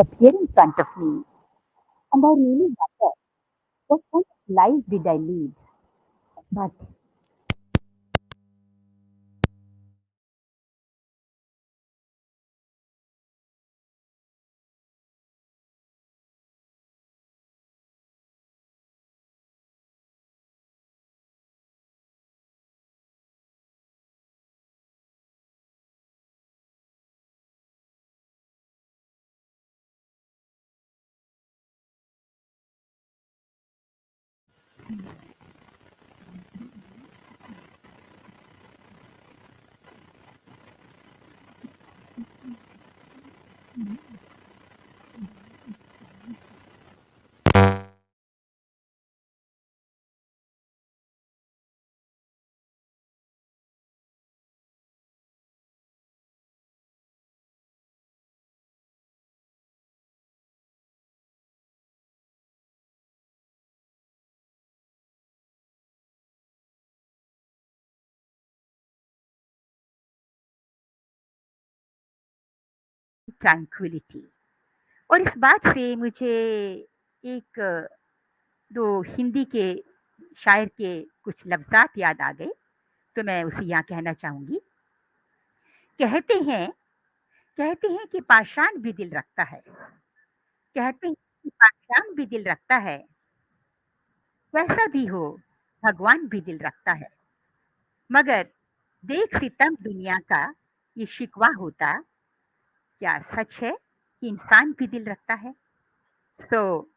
Appear in front of me, and I really wonder what kind of life did I lead? But tranquillity और इस बात से मुझे एक दो हिंदी के शायर के कुछ लफ्ज़ात याद आ गए, तो मैं उसे यहाँ कहना चाहूँगी। कहते हैं कहते हैं कि पाषाण भी दिल रखता है, कहते हैं कि पाषाण भी दिल रखता है, कैसा भी हो भगवान भी दिल रखता है। मगर देख सितम दुनिया का ये शिकवा होता, क्या सच है कि इंसान भी दिल रखता है? So,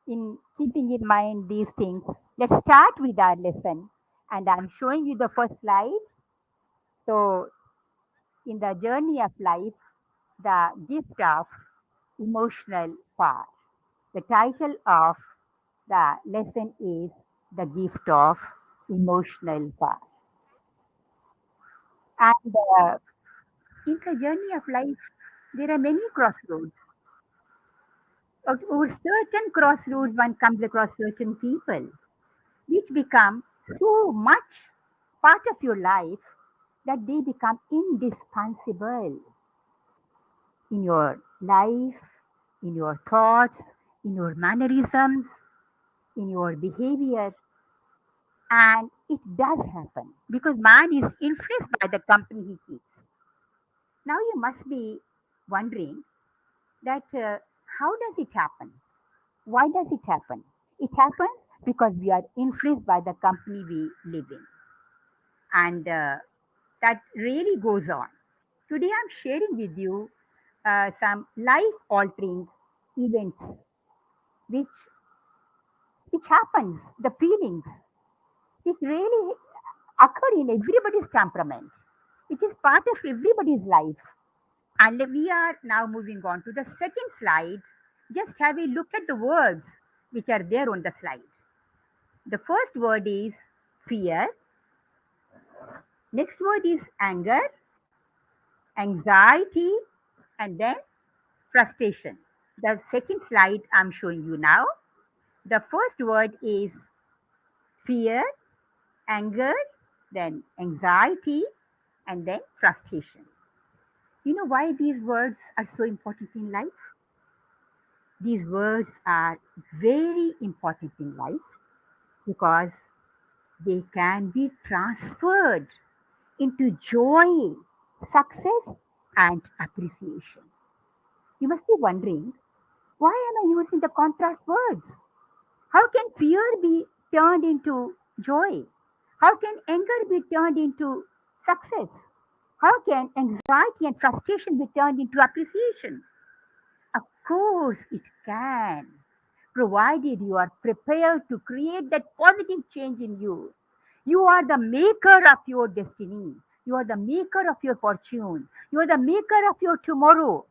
in keeping in mind these things, let's start with our lesson. And I'm showing you the first slide. So, in the journey of life, the gift of emotional power. The title of the lesson is The Gift of Emotional Power. And in the journey of life, there are many crossroads. Over certain crossroads, one comes across certain people which become so much part of your life that they become indispensable in your life, in your thoughts, in your mannerisms, in your behavior. And it does happen because man is influenced by the company he keeps. Now you must be wondering that how does it happen? Why does it happen? It happens because we are influenced by the company we live in. And that really goes on. Today I'm sharing with you some life altering events which which happens, the feelings, is really occur in everybody's temperament. It is part of everybody's life. And we are now moving on to the second slide. Just have a look at the words which are there on the slide. The first word is fear, next word is anger, anxiety, and then frustration. The second slide I'm showing you now. The first word is fear, anger, then anxiety, and then frustration. You know why these words are so important in life? These words are very important in life because they can be transferred into joy, success, and appreciation. You must be wondering, why am I using the contrast words? How can fear be turned into joy? How can anger be turned into success? How can anxiety and frustration be turned into appreciation? Of course, it can, provided you are prepared to create that positive change in you. You are the maker of your destiny. You are the maker of your fortune. You are the maker of your tomorrow.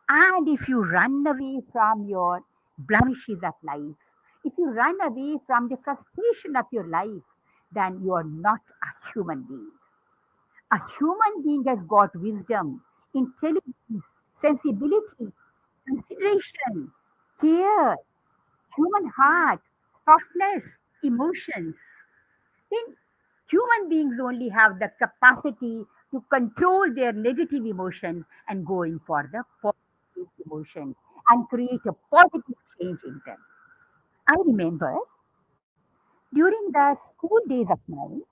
And if you run away from your blemishes of life, if you run away from the frustration of your life, then you are not a human being. A human being has got wisdom, intelligence, sensibility, consideration, care, human heart, softness, emotions. Then human beings only have the capacity to control their negative emotions and going for the positive emotions and create a positive change in them. I remember during the school days of mine,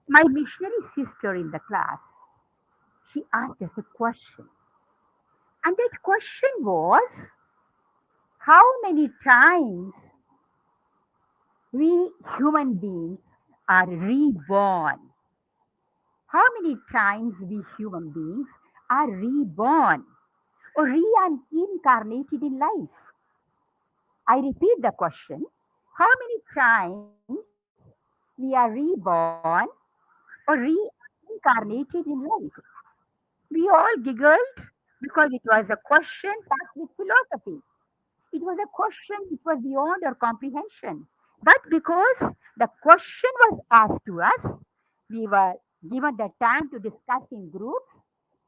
my missionary sister in the class, she asked us a question. And that question was, how many times we human beings are reborn? How many times we human beings are reborn or reincarnated in life? I repeat the question. How many times we are reborn or reincarnated in life? We all giggled because it was a question packed with philosophy. It was a question which was beyond our comprehension. But because the question was asked to us, we were given the time to discuss in groups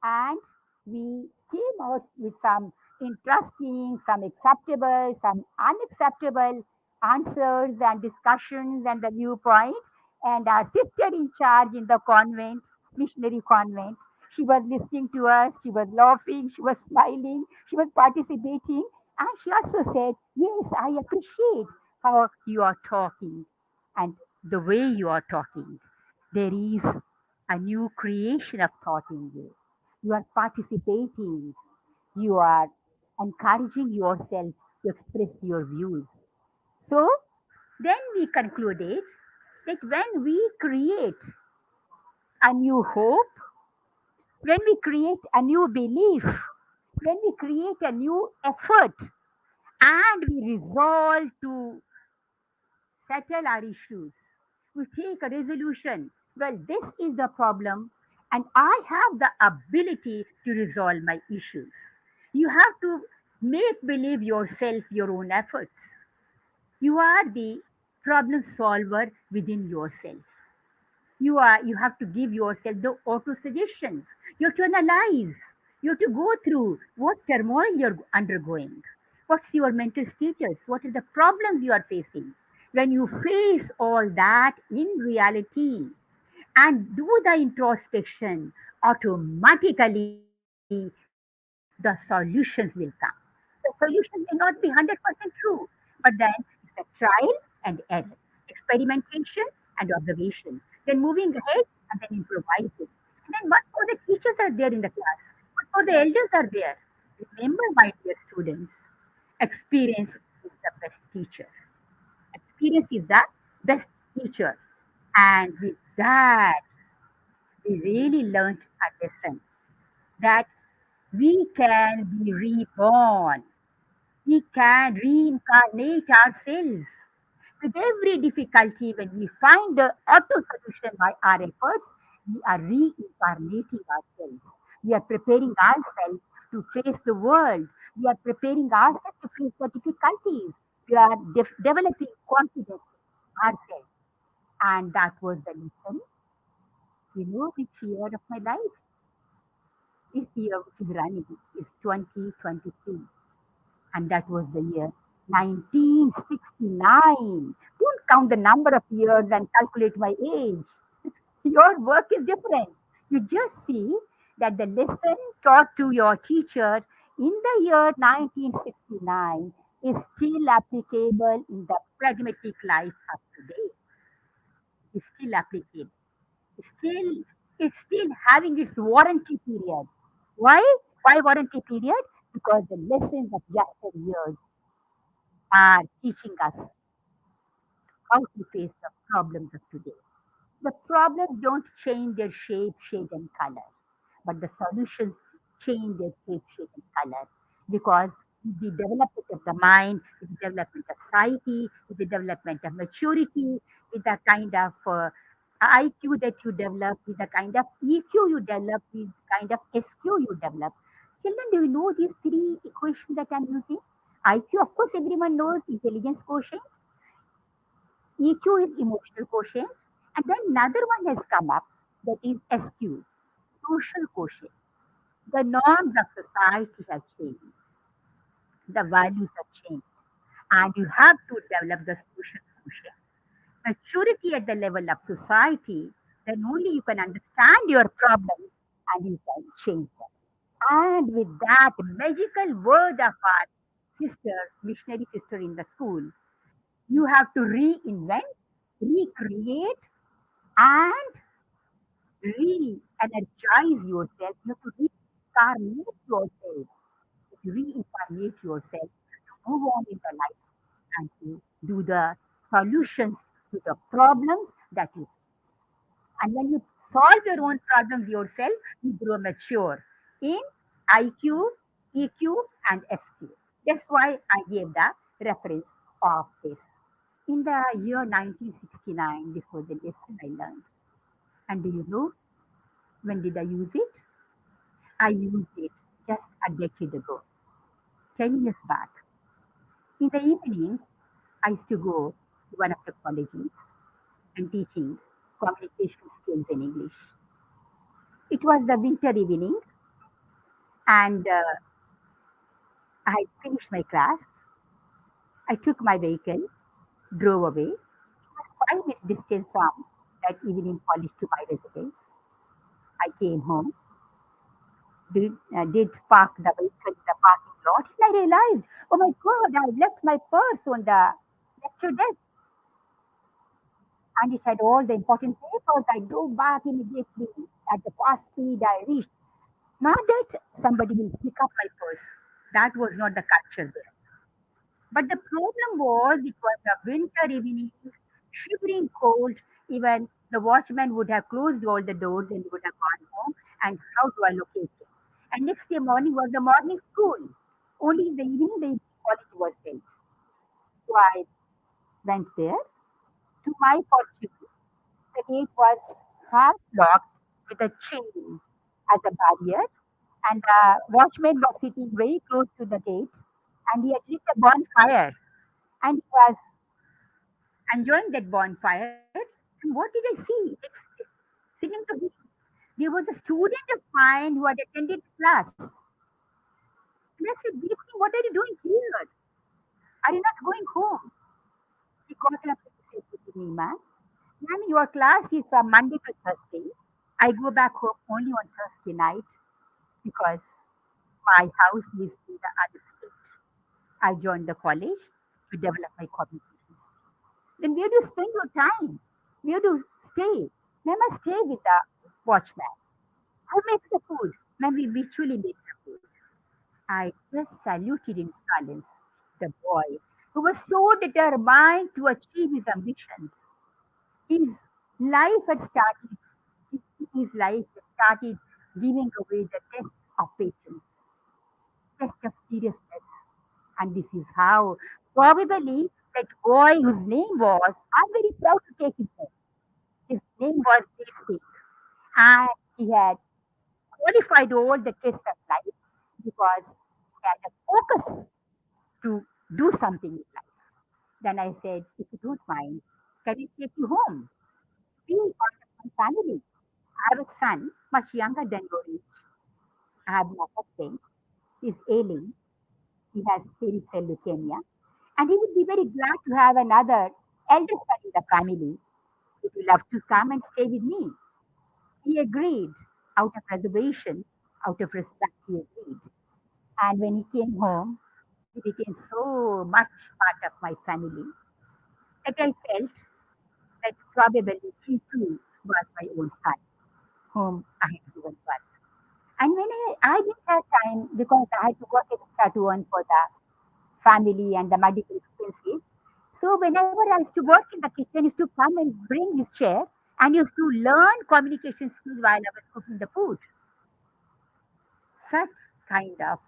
and we came out with some interesting, some acceptable, some unacceptable answers and discussions and the viewpoint. And our sister in charge in the convent, missionary convent, she was listening to us, she was laughing, she was smiling, she was participating, and she also said, yes, I appreciate how you are talking and the way you are talking. There is a new creation of thought in you. You are participating, you are encouraging yourself to express your views. So then we concluded that when we create a new hope, when we create a new belief, when we create a new effort, and we resolve to settle our issues. We take a resolution. Well, this is the problem, and I have the ability to resolve my issues. You have to make believe yourself your own efforts. You are the problem solver within yourself. You have to give yourself the auto suggestions. You have to analyze. You have to go through what turmoil you're undergoing. What's your mental status? What are the problems you are facing? When you face all that in reality and do the introspection, automatically the solutions will come. The solution may not be 100% true, but then it's a trial and error, experimentation and observation, then moving ahead and then improvising. And then what for the teachers are there in the class? What for the elders are there? Remember, my dear students, experience is the best teacher. Experience is the best teacher. And with that, we really learned a lesson that we can be reborn. We can reincarnate ourselves. With every difficulty, when we find the auto solution by our efforts, we are reincarnating ourselves. We are preparing ourselves to face the world. We are preparing ourselves to face the difficulties. We are developing confidence in ourselves. And that was the lesson, which year of my life? This year which is running is 2023. And that was the year 1969. Don't count the number of years and calculate my age. Your work is different. You just see that the lesson taught to your teacher in the year 1969 is still applicable in the pragmatic life of today. It's still applicable. Still, it's still having its warranty period. Why? Why warranty period? Because the lessons of yesteryears are teaching us how to face the problems of today. The problems don't change their shape, shade, and color, but the solutions change their shape, shade, and color. Because with the development of the mind, with the development of psyche, with the development of maturity, with the kind of IQ that you develop, with the kind of EQ you develop, with the kind of SQ you develop. Children, do you know these three equations that I'm using? IQ, of course, everyone knows intelligence quotient. EQ is emotional quotient. And then another one has come up that is SQ, social quotient. The norms of society have changed, the values have changed, and you have to develop the social quotient. Maturity at the level of society, then only you can understand your problems and you can change them. And with that magical word of our sister, missionary sister in the school, you have to reinvent, recreate, and re-energize yourself. You have to reincarnate yourself. To reincarnate yourself to move on in the life and to do the solutions to the problems that you. And when you solve your own problems yourself, you grow mature in IQ, EQ, and SQ. That's why I gave the reference of this. In the year 1969, this was the lesson I learned. And do you know when did I use it? I used it just a decade ago, 10 years back. In the evening, I used to go to one of the colleges and teaching communication skills in English. It was the winter evening, and I had finished my class. I took my vehicle, drove away. It was 5 minutes distance from that evening college to my residence. I came home, did park the vehicle in the parking lot, and I realized, oh my God, I left my purse on the lecture desk, and it had all the important papers. I drove back immediately at the fast speed. I reached. Not that somebody will pick up my purse. That was not the culture there. But the problem was it was a winter evening, shivering cold. Even the watchman would have closed all the doors and would have gone home. And how do I locate him? And next day morning was the morning school. Only in the evening the college was held. So I went there. To my fortune, the gate was half locked with a chain as a barrier, and the watchman was sitting very close to the gate, and he had lit a bonfire, and he was enjoying that bonfire. And what did I see? Sitting to him, there was a student of mine who had attended class. And I said, "Basically, what are you doing here? Are you not going home?" He got up and said to me, "Ma'am, your class is from Monday to Thursday. I go back home only on Thursday night because my house is in the other state. I joined the college to develop my communication skills. Then where do you spend your time? Where do you stay? Ma'am, I stay with the watchman. Who makes the food? Ma'am, we mutually make the food." I just saluted in silence the boy who was so determined to achieve his ambitions. His life had started, his life had started giving away the test of patience, test of seriousness. And this is how probably That boy whose name was, I'm very proud to take his name. His name was Dev, and he had qualified all the tests of life because he had a focus to do something in life. Then I said, if you don't mind, can I take you home? Be part of my family. I have a son much younger than your age. I have no husband. He's ailing. He has sickle cell leukemia. And he would be very glad to have another elder son in the family. Would you love to come and stay with me? He agreed out of reservation, out of respect, he agreed. And when he came home, he became so much part of my family that I felt that probably he too was my own son, whom I had given birth. And when I didn't have time because I had to work extra to earn for the family and the medical expenses. So whenever I used to work in the kitchen, he used to come and bring his chair and used to learn communication skills while I was cooking the food. Such kind of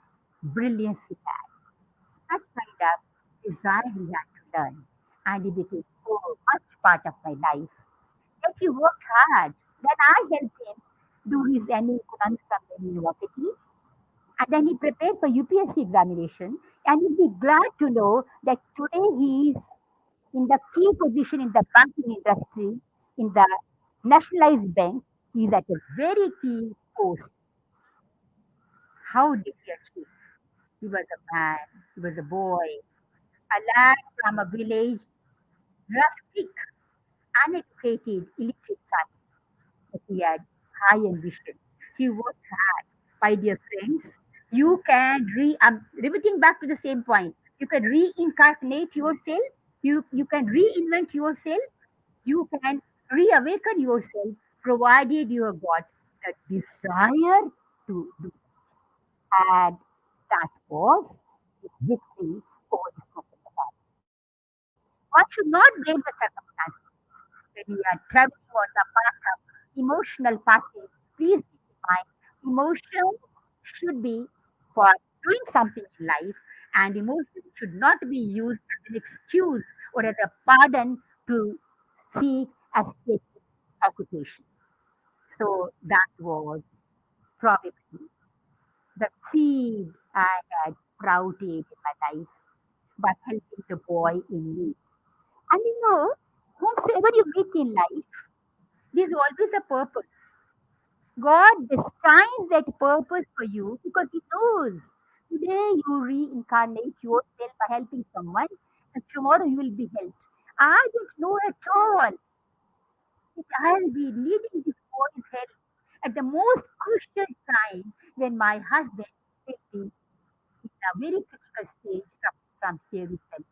brilliance he had, such kind of desire he had to learn. And he became so much part of my life that he worked hard. Then I helped him do his MA economics from the university. And then he prepared for UPSC examination. And you'll be glad to know that today he is in the key position in the banking industry, in the nationalized bank. He is at a very key post. How did he achieve? He was a man, he was a boy, a lad from a village, rustic, uneducated, illiterate family, but he had high ambition. He worked hard. My dear friends, you can reverting back to the same point. You can reincarnate yourself. You can reinvent yourself. You can reawaken yourself, provided you have got the desire to do. And that was his victory over the broken heart. One should not blame the circumstances when we are traveling on the path of emotional passage. Please keep in mind, emotions should be for doing something in life, and emotions should not be used as an excuse or as a pardon to seek escape occupation. So that was probably the seed I had sprouted in my life by helping the boy in need. And whomsoever you meet in life, there's always a purpose. God destines that purpose for you because He knows today you reincarnate yourself by helping someone, and tomorrow you will be helped. I don't know at all that I'll be needing this boy's help at the most crucial time when my husband will be in a very critical stage from serious health.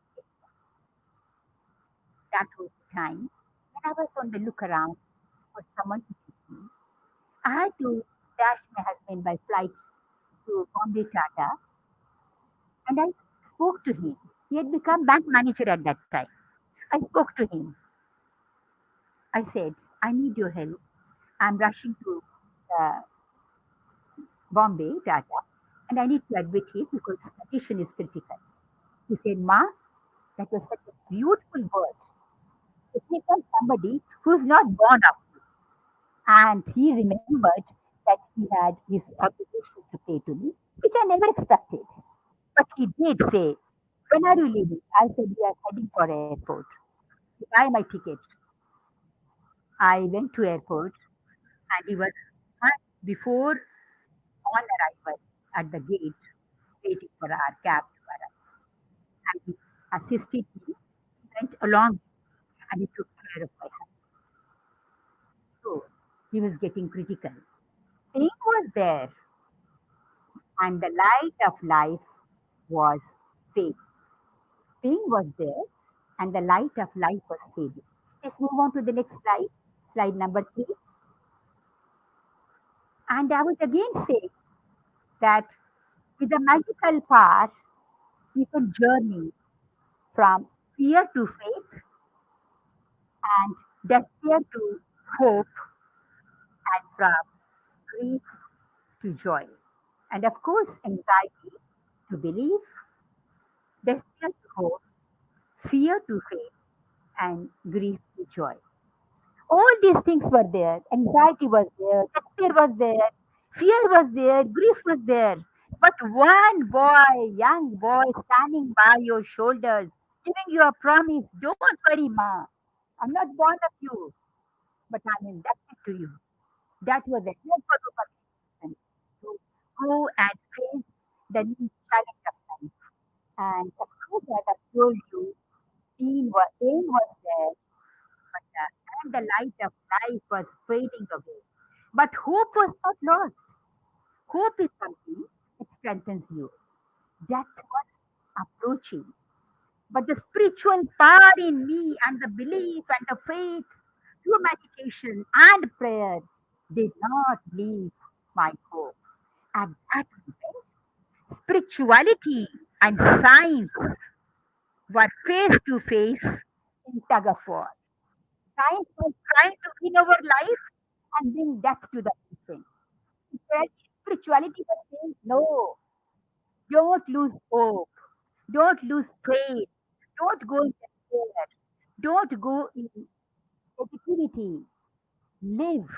That was the time when I was on the look around for someone to help me. I had to dash my husband by flight to Bombay Tata, and I spoke to him. He had become bank manager at that time. I spoke to him. I said, I need your help. I'm rushing to uh, Bombay Tata, and I need to admit it because his condition is critical. He said, Ma, that was such a beautiful word. It came from somebody who's not born of you. And he remembered that he had his obligations to pay to me, which I never expected. But he did say, when are you leaving? I said, we are heading for airport. Buy my ticket. I went to airport and he was before on arrival at the gate waiting for our cab to arrive. And he assisted me, went along and he took care of my husband. So he was getting critical. Pain was there and the light of life was fading. Pain was there and the light of life was fading. Let's move on to the next slide, slide number 3. And I would again say that with the magical power, you can journey from fear to faith and despair to hope and from grief to joy. And of course, anxiety to belief, despair to hope, fear to faith, and grief to joy. All these things were there. Anxiety was there, despair was there, fear was there, grief was there. But one boy, young boy, standing by your shoulders, giving you a promise, don't worry, Ma. I'm not born of you, but I'm indebted to you. That was a helpful person to go and face the new challenge of life. And of course, as I told you, pain was there, and the light of life was fading away. But hope was not lost. Hope is something that strengthens you. Death was approaching. But the spiritual power in me and the belief and the faith through meditation and prayer did not leave my hope. At that moment, spirituality and science were face to face in tug of war. Science was trying to win over life and bring death to the patient. Where spirituality was saying, no, don't lose hope, don't lose faith, don't go in despair, don't go in negativity, live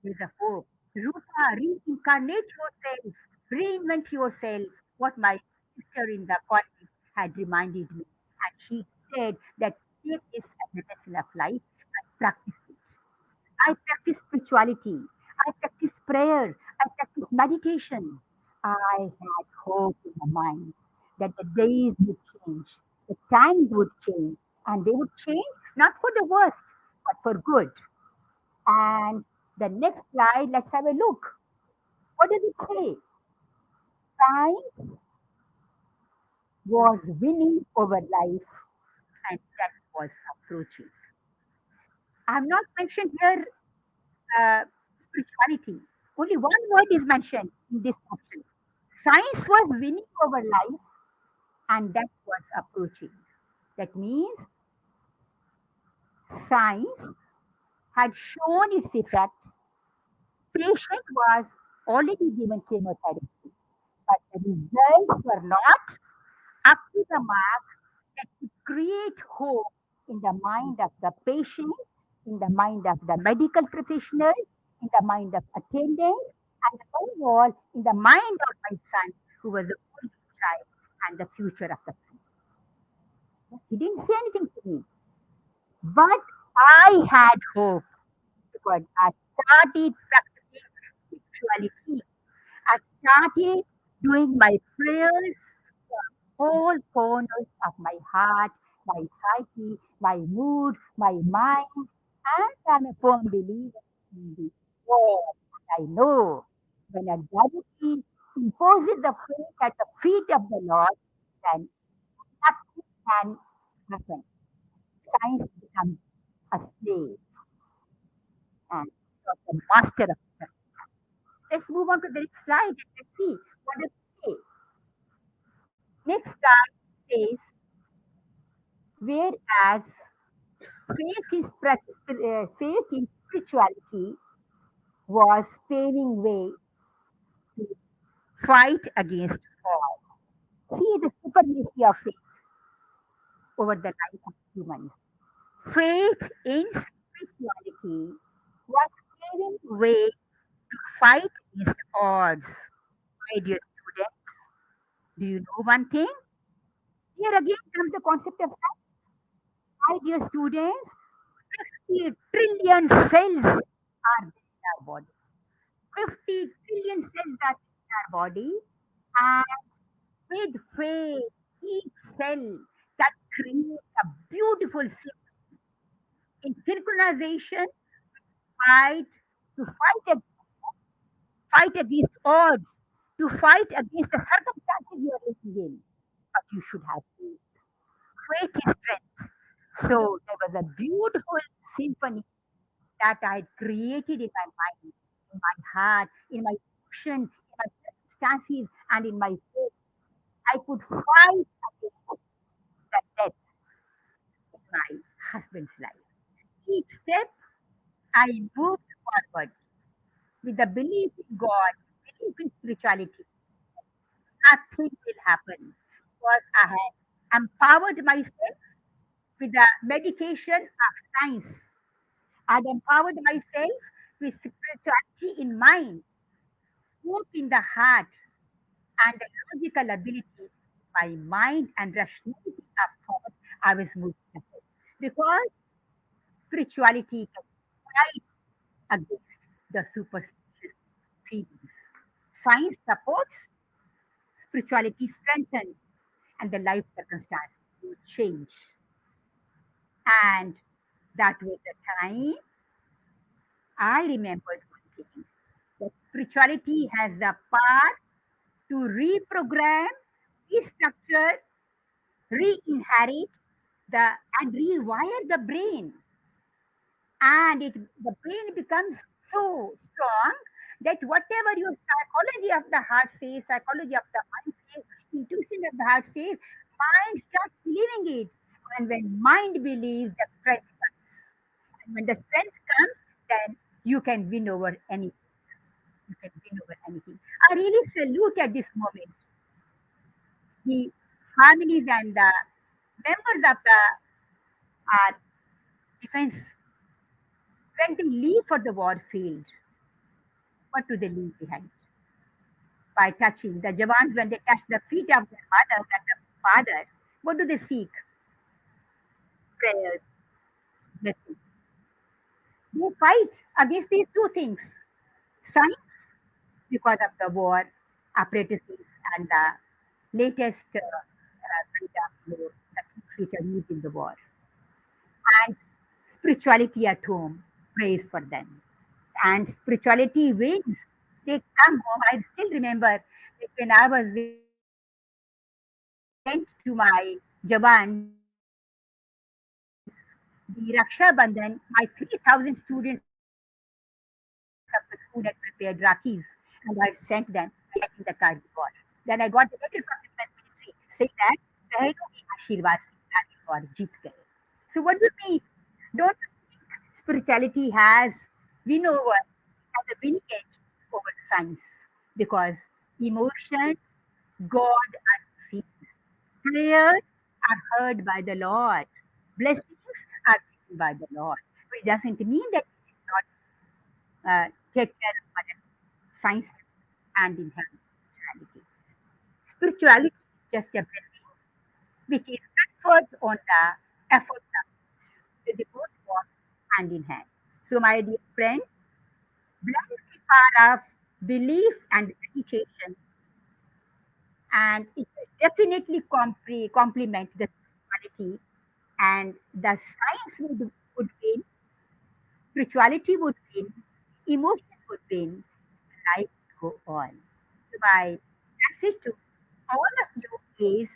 with a hope. Rupa, reincarnate yourself, reinvent yourself. What my sister in the college had reminded me. And she said that faith is a medicine of life and practice it. I practice spirituality. I practice prayer. I practice meditation. I had hope in my mind that the days would change, the times would change, and they would change not for the worse, but for good. And the next slide, let's have a look. What does it say? Science was winning over life, and death was approaching. I have not mentioned here uh, spirituality. Only one word is mentioned in this section. Science was winning over life and death was approaching. That means science had shown its effect. Patient was already given chemotherapy, but the results were not up to the mark that could create hope in the mind of the patient, in the mind of the medical professional, in the mind of attendants, and above all, in the mind of my son, who was the only child and the future of the family. He didn't say anything to me, but I had hope because I started practicing spirituality. I started doing my prayers all corners of my heart, my psyche, my mood, my mind, and I'm a firm believer in the word. I know when a devotee imposes the faith at the feet of the Lord, then nothing can happen. Science becomes a slave and becomes the master of it. Let's move on to the next slide and let's see what does it say. Next slide says, whereas faith in spirituality was paving way to fight against all. See the supremacy of faith over the life of humans. Faith in spirituality was paving way to fight against odds. My dear students, do you know one thing? Here again comes the concept of science. My dear students, 50 trillion cells are there in our body. 50 trillion cells are in our body, and with faith, each cell can create a beautiful in synchronization, fight to fight against odds, to fight against the circumstances you are living in. But you should have faith. Faith is strength. So there was a beautiful symphony that I had created in my mind, in my heart, in my emotion, in my circumstances, and in my faith. I could fight against the death in my husband's life. Each step I moved forward with the belief in God, belief in spirituality. Nothing will happen because I have empowered myself with the medication of science. I'd empowered myself with spirituality in mind, hope in the heart, and the logical ability, my mind and rationality of thought, I was moving ahead. Because spirituality can fight against the superstitious feelings. Science supports, spirituality strengthens, and the life circumstance will change. And that was the time I remembered one thing, that spirituality has the power to reprogram, restructure, re-inherit the and rewire the brain. And the brain becomes so strong that whatever your psychology of the heart says, psychology of the mind says, intuition of the heart says, mind starts believing it. And when mind believes, the strength comes. And when the strength comes, then you can win over anything. You can win over anything. I really salute at this moment the families and the members of the defense when they leave for the war field. What do they leave behind? By touching the Jawans, when they touch the feet of their mother and the father, what do they seek? Prayers, blessings. They fight against these two things: science, because of the war apparatuses and the latest kind of techniques which are used in the war, and spirituality at home prays for them. And spirituality wins. They come home. I still remember that when I was sent to my Jawans, the Raksha Bandhan, my 3,000 students of the school had prepared Rakis and I sent them getting the card ball. Then I got the letter from the defense ministry saying that "बहनों की आशीर्वाद से सारे war जीत गए." So what do you mean? Don't you think spirituality has win over, has a winning edge over science? Because emotions, God sees. Prayers are heard by the Lord. Blessings are given by the Lord. But it doesn't mean that we should not take care of other science and in hand spirituality. Spirituality is just a blessing which is conferred on the efforts of us. So they both walk hand in hand. So, my dear friends, blend the power of belief and meditation, and it will definitely complement the spirituality, and the science would win, spirituality would win, emotions would win, life would go on. So my message to all of you is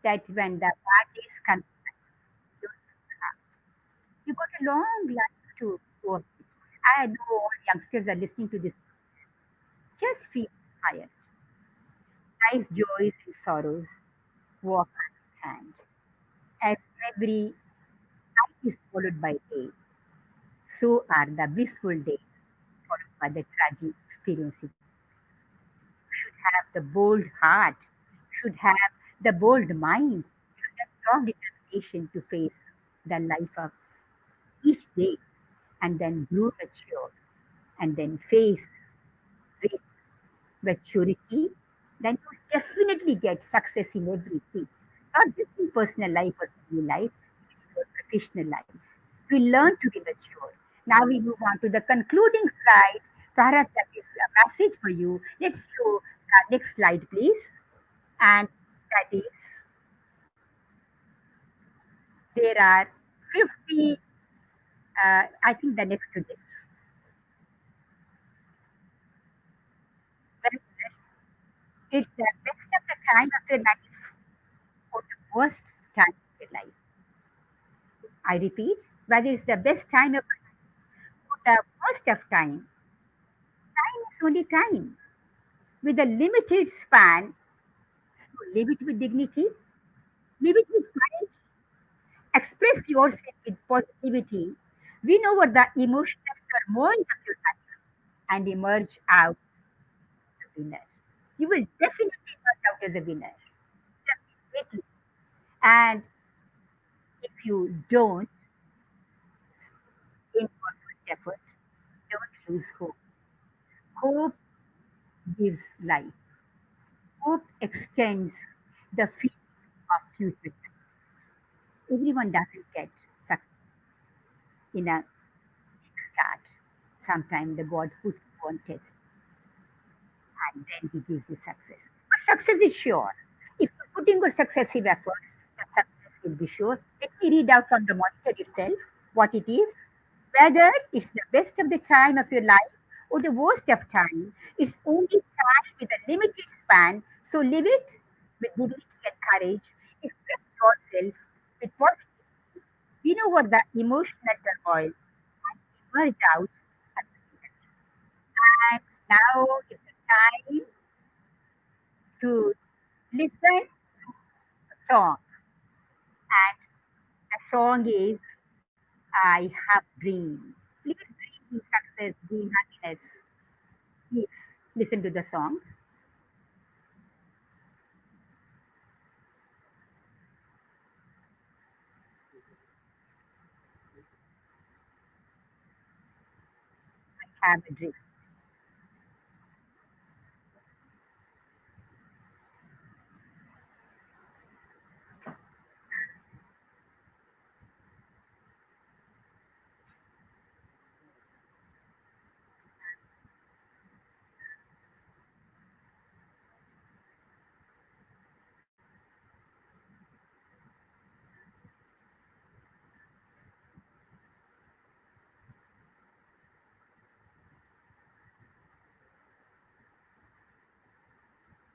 that when the bad days come, don't lose heart. You got a long life to go with. I know all youngsters are listening to this. Just feel inspired. Life's joys and sorrows walk hand in hand. As every night is followed by day, so are the blissful days followed by the tragic experiences. Should have the bold heart, should have the bold mind, should have strong determination to face the life of each day and then grow mature and then face with maturity, then you definitely get success in everything. Not just in personal life or family life, in your professional life. We learn to be mature. Now we move on to the concluding slide. Perhaps that is a message for you. Let's show the next slide, please. And that is, there are 50, I think the next to this. Very good. It's the best of the time of your life or the worst time of your life. I repeat, whether it's the best time of or the worst of time, time is only time. With a limited span, so live it with dignity, live it with courage, express yourself with positivity, win over the emotional turmoil of your life, and emerge out as a winner. You will definitely emerge out as a winner. Definitely. And you don't aim for first effort, don't lose hope. Hope gives life. Hope extends the field of future success. Everyone doesn't get success in a start. Sometimes the God puts you on test and then he gives you success. But success is sure. If you're putting your successive efforts, the success will be sure. Let me read out from the monitor itself what it is. Whether it's the best of the time of your life or the worst of time, it's only time with a limited span. So live it with dignity and courage. Express yourself with positivity. You know what the emotional turmoil and emerge out at the end. And now is the time to listen to a song. And the song is I Have Dream. Please dream success, dream happiness. Please listen to the song. Have a dream.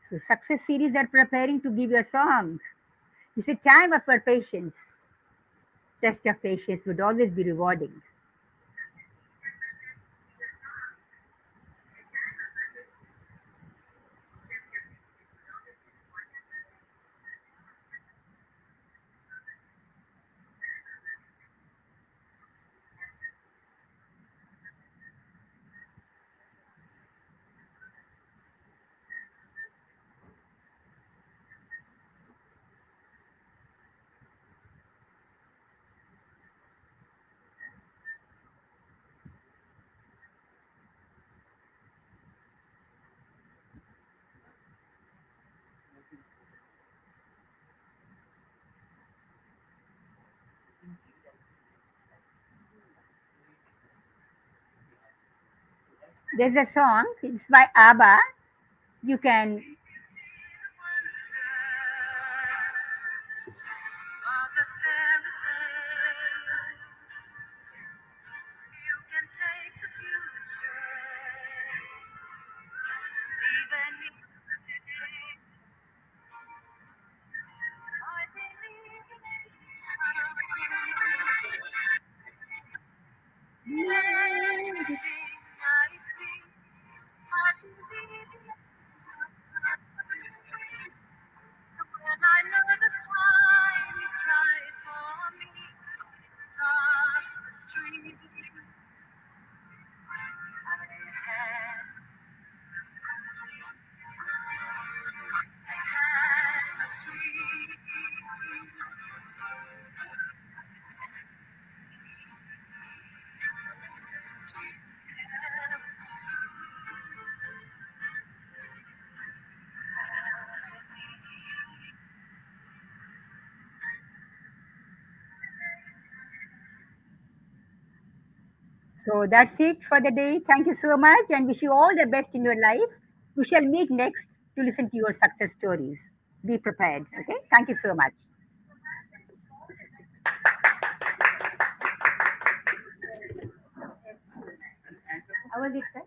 So success series are preparing to give you a song. It's a time of our patience. Test of patience would always be rewarding. There's a song, it's by ABBA. You can So that's it for the day. Thank you so much and wish you all the best in your life. We shall meet next to listen to your success stories. Be prepared. Okay. Thank you so much. How was it, sir?